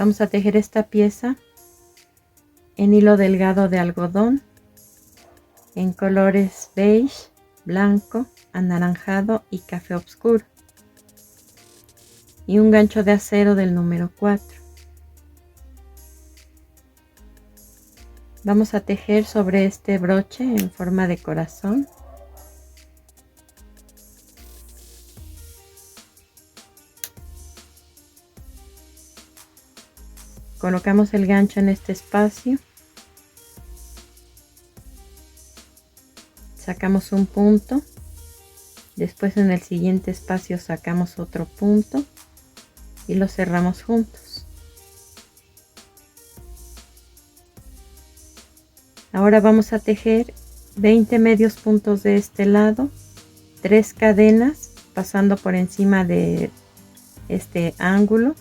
Vamos a tejer esta pieza en hilo delgado de algodón en colores beige, blanco, anaranjado y café oscuro, y un gancho de acero del número 4. Vamos a tejer sobre este broche en forma de corazón. Colocamos el gancho en este espacio, sacamos un punto, después en el siguiente espacio sacamos otro punto y lo cerramos juntos. Ahora vamos a tejer 20 medios puntos de este lado, 3 cadenas pasando por encima de este ángulo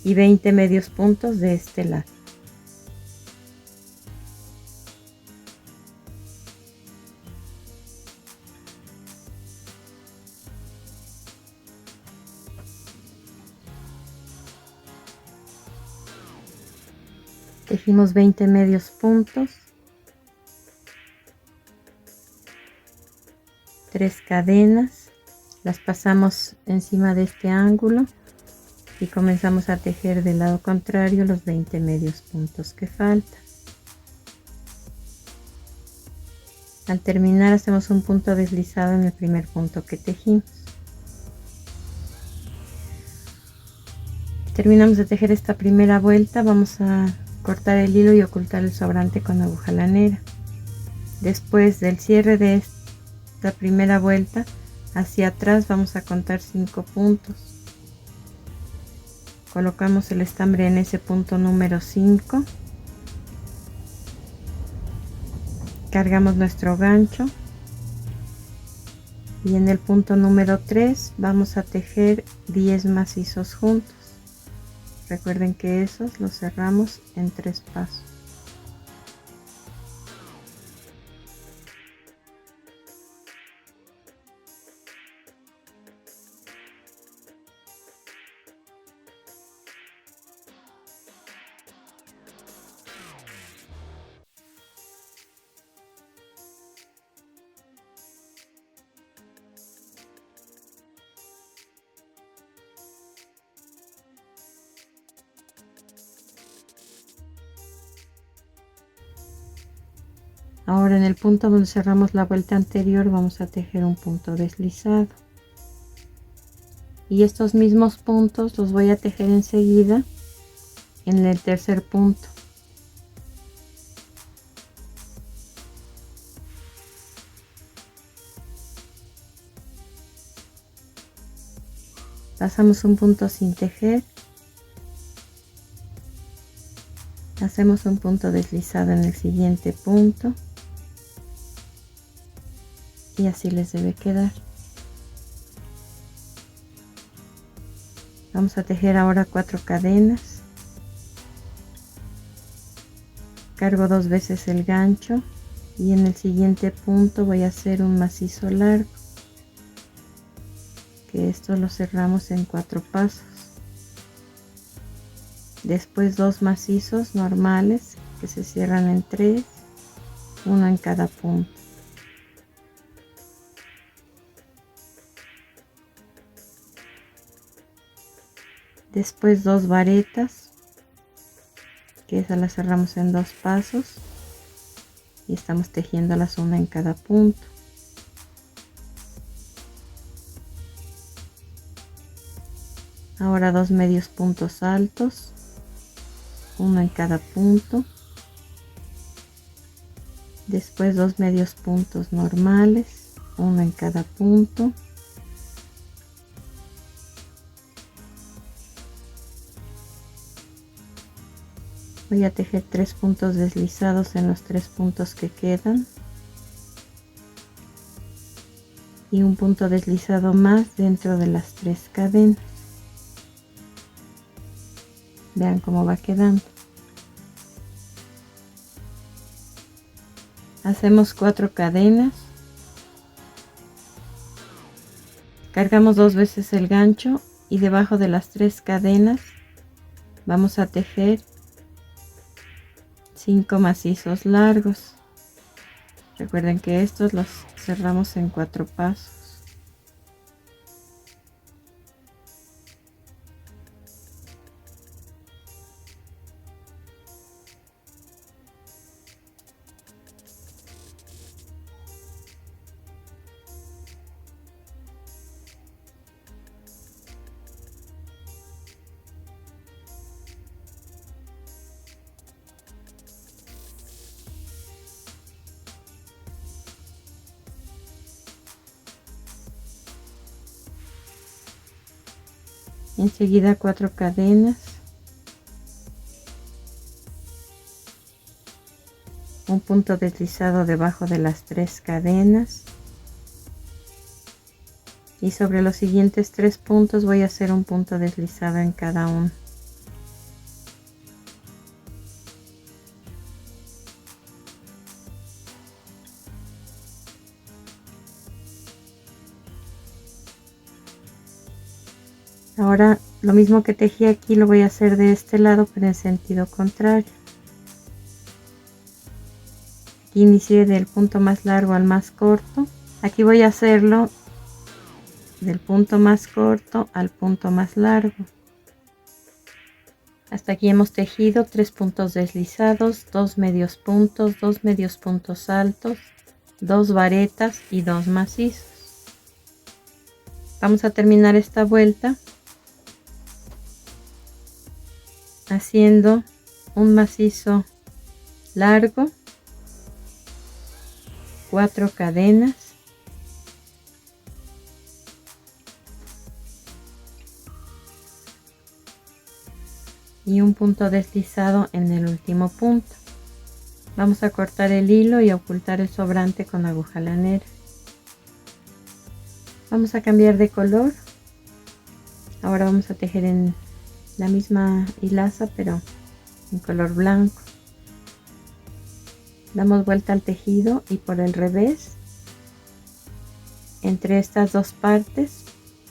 y 20 medios puntos de este lado. Tejimos 20 medios puntos, 3 cadenas, las pasamos encima de este ángulo y comenzamos a tejer del lado contrario los 20 medios puntos que faltan. Al terminar hacemos un punto deslizado en el primer punto que tejimos. Terminamos de tejer esta primera vuelta, vamos a cortar el hilo y ocultar el sobrante con aguja lanera. Después del cierre de esta primera vuelta, hacia atrás vamos a contar 5 puntos. Colocamos el estambre en ese punto número 5, cargamos nuestro gancho y en el punto número 3 vamos a tejer 10 macizos juntos. Recuerden que esos los cerramos en 3 pasos. Ahora en el punto donde cerramos la vuelta anterior vamos a tejer un punto deslizado y estos mismos puntos los voy a tejer enseguida en el tercer punto. Pasamos un punto sin tejer, hacemos un punto deslizado en el siguiente punto y así les debe quedar. Vamos a tejer ahora 4 cadenas, cargo 2 veces el gancho y en el siguiente punto voy a hacer un macizo largo, que esto lo cerramos en 4 pasos. Después 2 macizos normales que se cierran en 3, uno en cada punto. Después 2 varetas, que esas las cerramos en 2 pasos y estamos tejiéndolas una en cada punto. Ahora 2 medios puntos altos, uno en cada punto. Después 2 medios puntos normales, uno en cada punto. Voy a tejer 3 puntos deslizados en los 3 puntos que quedan y un punto deslizado más dentro de las 3 cadenas. Vean cómo va quedando. Hacemos 4 cadenas, cargamos 2 veces el gancho y debajo de las 3 cadenas Vamos a tejer 5 macizos largos. Recuerden que estos los cerramos en 4 pasos. Enseguida 4 cadenas, un punto deslizado debajo de las 3 cadenas, y sobre los siguientes 3 puntos voy a hacer un punto deslizado en cada uno. Ahora lo mismo que tejí aquí lo voy a hacer de este lado, pero en sentido contrario. Aquí inicié del punto más largo al más corto. Aquí voy a hacerlo del punto más corto al punto más largo. Hasta aquí hemos tejido 3 puntos deslizados, 2 medios puntos, 2 medios puntos altos, 2 varetas y 2 macizos. Vamos a terminar esta vuelta haciendo un macizo largo, 4 cadenas, y un punto deslizado en el último punto. Vamos a cortar el hilo y a ocultar el sobrante con aguja lanera. Vamos a cambiar de color. Ahora vamos a tejer en la misma hilaza, pero en color blanco. Damos vuelta al tejido y por el revés, entre estas dos partes,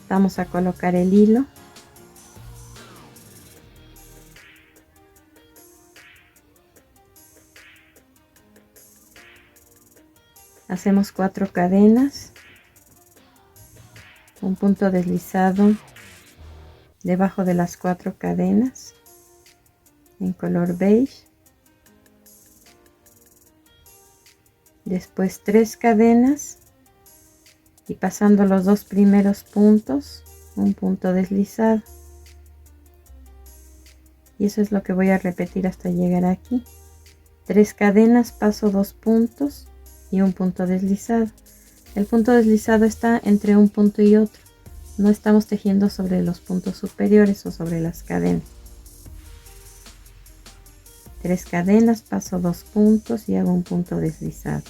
vamos a colocar el hilo. Hacemos 4 cadenas, un punto deslizado debajo de las 4 cadenas en color beige, después 3 cadenas y pasando los 2 primeros puntos, un punto deslizado, y eso es lo que voy a repetir hasta llegar aquí. 3 cadenas, paso 2 puntos y un punto deslizado. El punto deslizado está entre un punto y otro, no estamos tejiendo sobre los puntos superiores o sobre las cadenas. 3 cadenas, paso 2 puntos y hago un punto deslizado.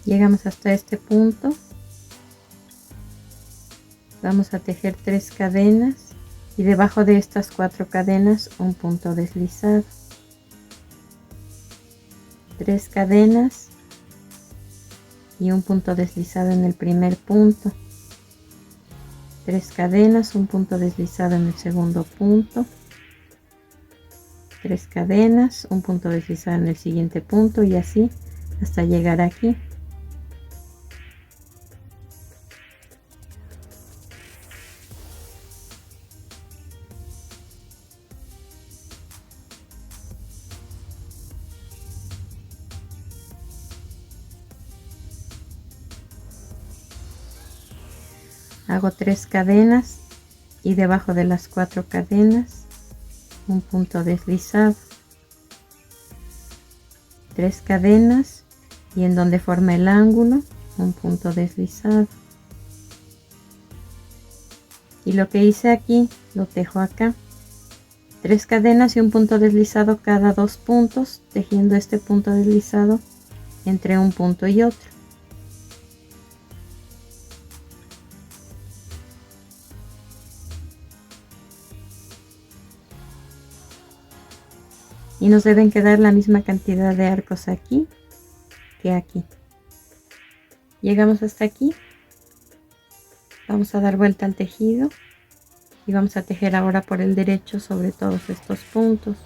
Llegamos hasta este punto, vamos a tejer 3 cadenas y debajo de estas 4 cadenas un punto deslizado, 3 cadenas y un punto deslizado en el primer punto, 3 cadenas, un punto deslizado en el segundo punto, 3 cadenas, un punto deslizado en el siguiente punto, y así hasta llegar aquí. Hago 3 cadenas y debajo de las 4 cadenas un punto deslizado, 3 cadenas y en donde forma el ángulo un punto deslizado, y lo que hice aquí lo tejo acá. 3 cadenas y un punto deslizado cada 2 puntos, tejiendo este punto deslizado entre un punto y otro. y nos deben quedar la misma cantidad de arcos aquí que aquí. Llegamos hasta aquí, vamos a dar vuelta al tejido y vamos a tejer ahora por el derecho sobre todos estos puntos.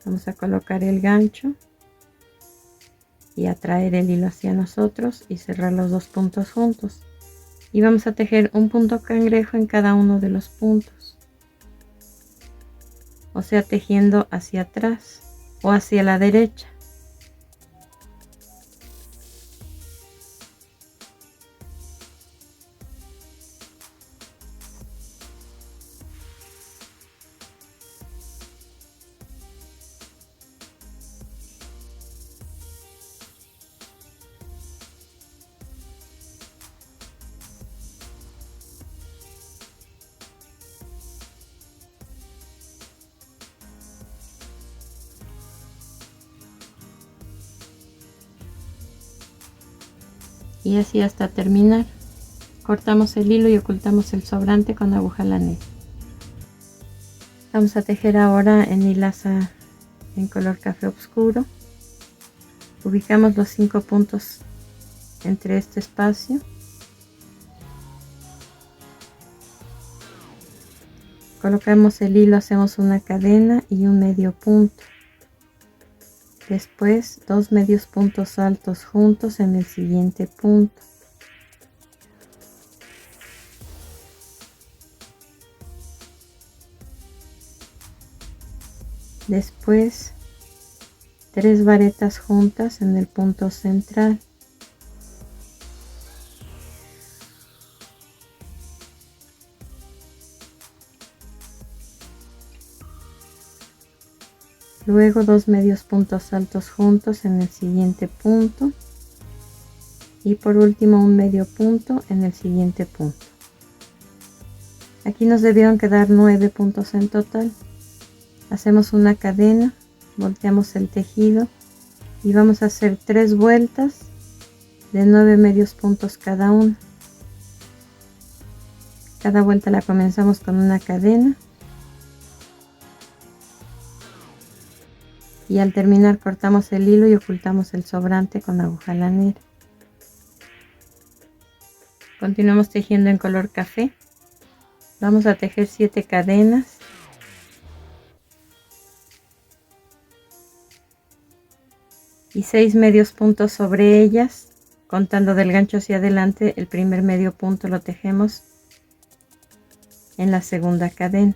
Vamos a colocar el gancho y atraer el hilo hacia nosotros y cerrar los dos puntos juntos, y vamos a tejer un punto cangrejo en cada uno de los puntos, o sea, tejiendo hacia atrás o hacia la derecha. Y así hasta terminar. Cortamos el hilo y ocultamos el sobrante con aguja lanera. Vamos a tejer ahora en hilaza en color café oscuro. Ubicamos los 5 puntos entre este espacio. Colocamos el hilo, hacemos una cadena y un medio punto. Después 2 medios puntos altos juntos en el siguiente punto. Después 3 varetas juntas en el punto central. Luego 2 medios puntos altos juntos en el siguiente punto. Y por último un medio punto en el siguiente punto. Aquí nos debieron quedar 9 puntos en total. Hacemos una cadena, volteamos el tejido y vamos a hacer 3 vueltas de 9 medios puntos cada una. Cada vuelta la comenzamos con una cadena. Y al terminar cortamos el hilo y ocultamos el sobrante con aguja lanera. Continuamos tejiendo en color café. Vamos a tejer 7 cadenas. Y 6 medios puntos sobre ellas, contando del gancho hacia adelante. El primer medio punto lo tejemos en la segunda cadena.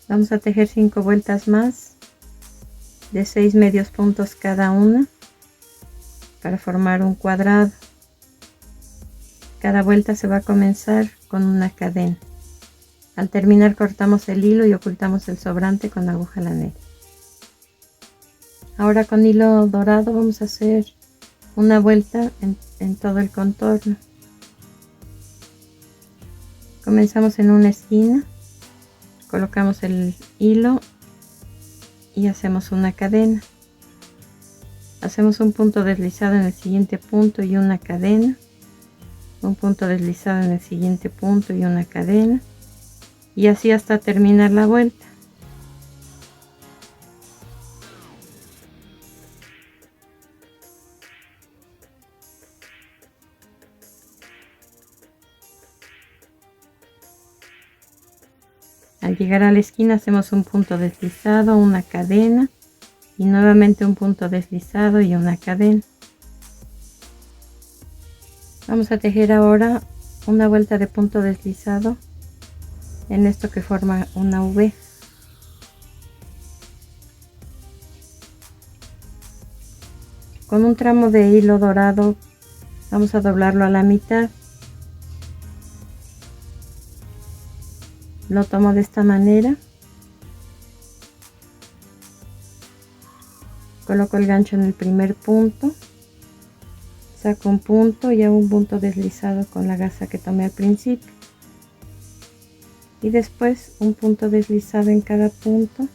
Vamos a tejer 5 vueltas más de 6 medios puntos cada una para formar un cuadrado. Cada vuelta se va a comenzar con una cadena. Al terminar cortamos el hilo y ocultamos el sobrante con aguja lanera. Ahora con hilo dorado vamos a hacer una vuelta en todo el contorno. Comenzamos en una esquina. Colocamos el hilo y hacemos una cadena. Hacemos un punto deslizado en el siguiente punto y una cadena. Un punto deslizado en el siguiente punto y una cadena. Y así hasta terminar la vuelta. Al llegar a la esquina hacemos un punto deslizado, una cadena y nuevamente un punto deslizado y una cadena. Vamos a tejer ahora una vuelta de punto deslizado en esto que forma una V. Con un tramo de hilo dorado vamos a doblarlo a la mitad. Lo tomo de esta manera, coloco el gancho en el primer punto, saco un punto y hago un punto deslizado con la gasa que tomé al principio. y después un punto deslizado en cada punto,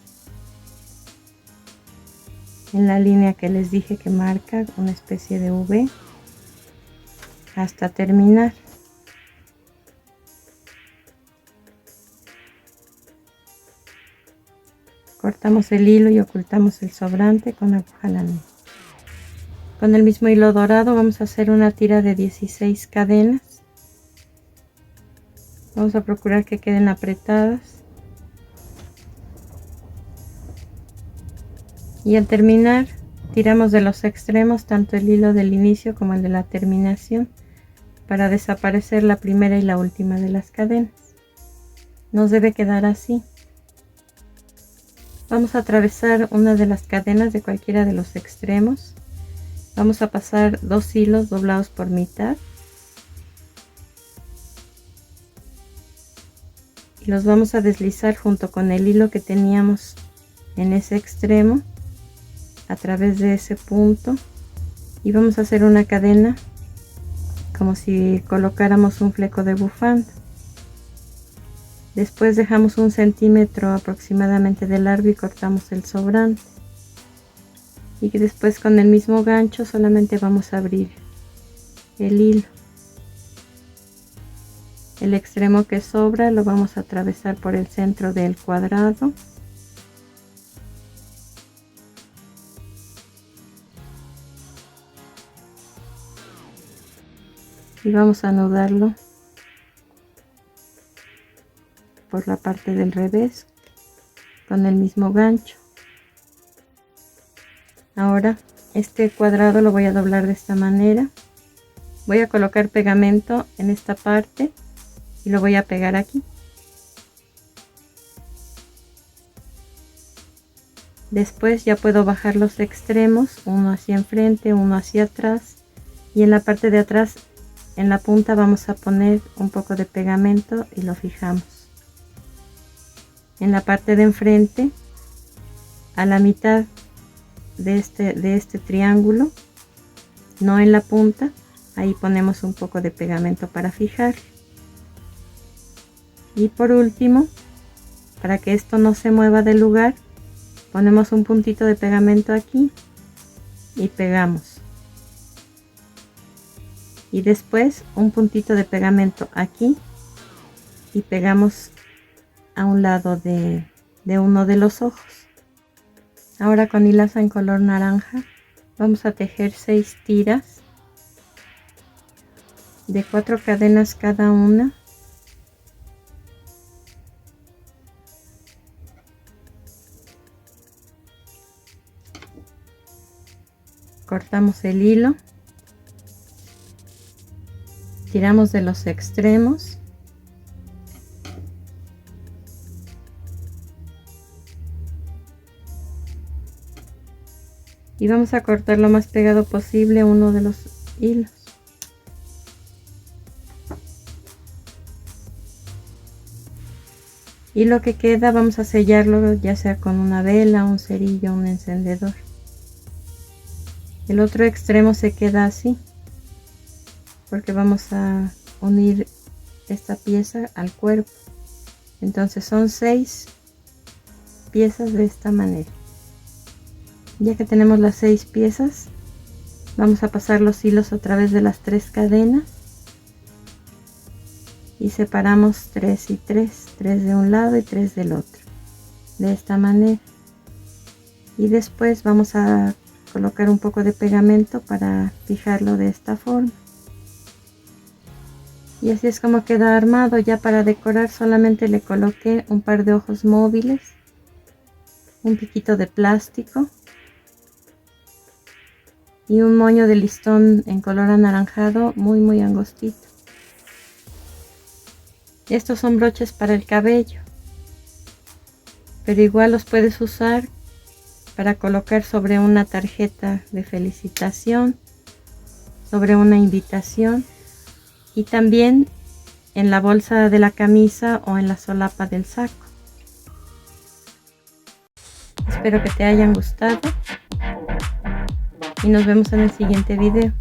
en la línea que les dije que marca una especie de V, hasta terminar. Cortamos el hilo y ocultamos el sobrante con aguja lané. Con el mismo hilo dorado vamos a hacer una tira de 16 cadenas. Vamos a procurar que queden apretadas. Y al terminar, tiramos de los extremos tanto el hilo del inicio como el de la terminación para desaparecer la primera y la última de las cadenas. Nos debe quedar así. Vamos a atravesar una de las cadenas de cualquiera de los extremos. Vamos a pasar 2 hilos doblados por mitad y los vamos a deslizar junto con el hilo que teníamos en ese extremo a través de ese punto, y vamos a hacer una cadena como si colocáramos un fleco de bufanda. Después dejamos 1 centímetro aproximadamente de largo y cortamos el sobrante. Y que después con el mismo gancho solamente vamos a abrir el hilo. El extremo que sobra lo vamos a atravesar por el centro del cuadrado. Y vamos a anudarlo por la parte del revés con el mismo gancho. Ahora este cuadrado lo voy a doblar de esta manera. Voy a colocar pegamento en esta parte y lo voy a pegar aquí. Después ya puedo bajar los extremos, uno hacia enfrente, uno hacia atrás, y en la parte de atrás, en la punta, vamos a poner un poco de pegamento y lo fijamos. En la parte de enfrente, a la mitad de este triángulo, no en la punta, ahí ponemos un poco de pegamento para fijar. Y por último, para que esto no se mueva del lugar, ponemos un puntito de pegamento aquí y pegamos. Y después un puntito de pegamento aquí y pegamos a un lado de uno de los ojos. Ahora con hilaza en color naranja vamos a tejer 6 tiras de 4 cadenas cada una. Cortamos el hilo, tiramos de los extremos y vamos a cortar lo más pegado posible uno de los hilos. Y lo que queda vamos a sellarlo ya sea con una vela, un cerillo, un encendedor. El otro extremo se queda así porque vamos a unir esta pieza al cuerpo. Entonces son 6 piezas de esta manera. Ya que tenemos las 6 piezas, vamos a pasar los hilos a través de las 3 cadenas y separamos 3 y 3, 3 de un lado y 3 del otro, de esta manera. Y después vamos a colocar un poco de pegamento para fijarlo de esta forma. Y así es como queda armado. Ya para decorar solamente le coloqué un par de ojos móviles, un piquito de plástico y un moño de listón en color anaranjado muy angostito. Estos son broches para el cabello, pero igual los puedes usar para colocar sobre una tarjeta de felicitación, sobre una invitación y también en la bolsa de la camisa o en la solapa del saco. Espero que te hayan gustado y nos vemos en el siguiente video.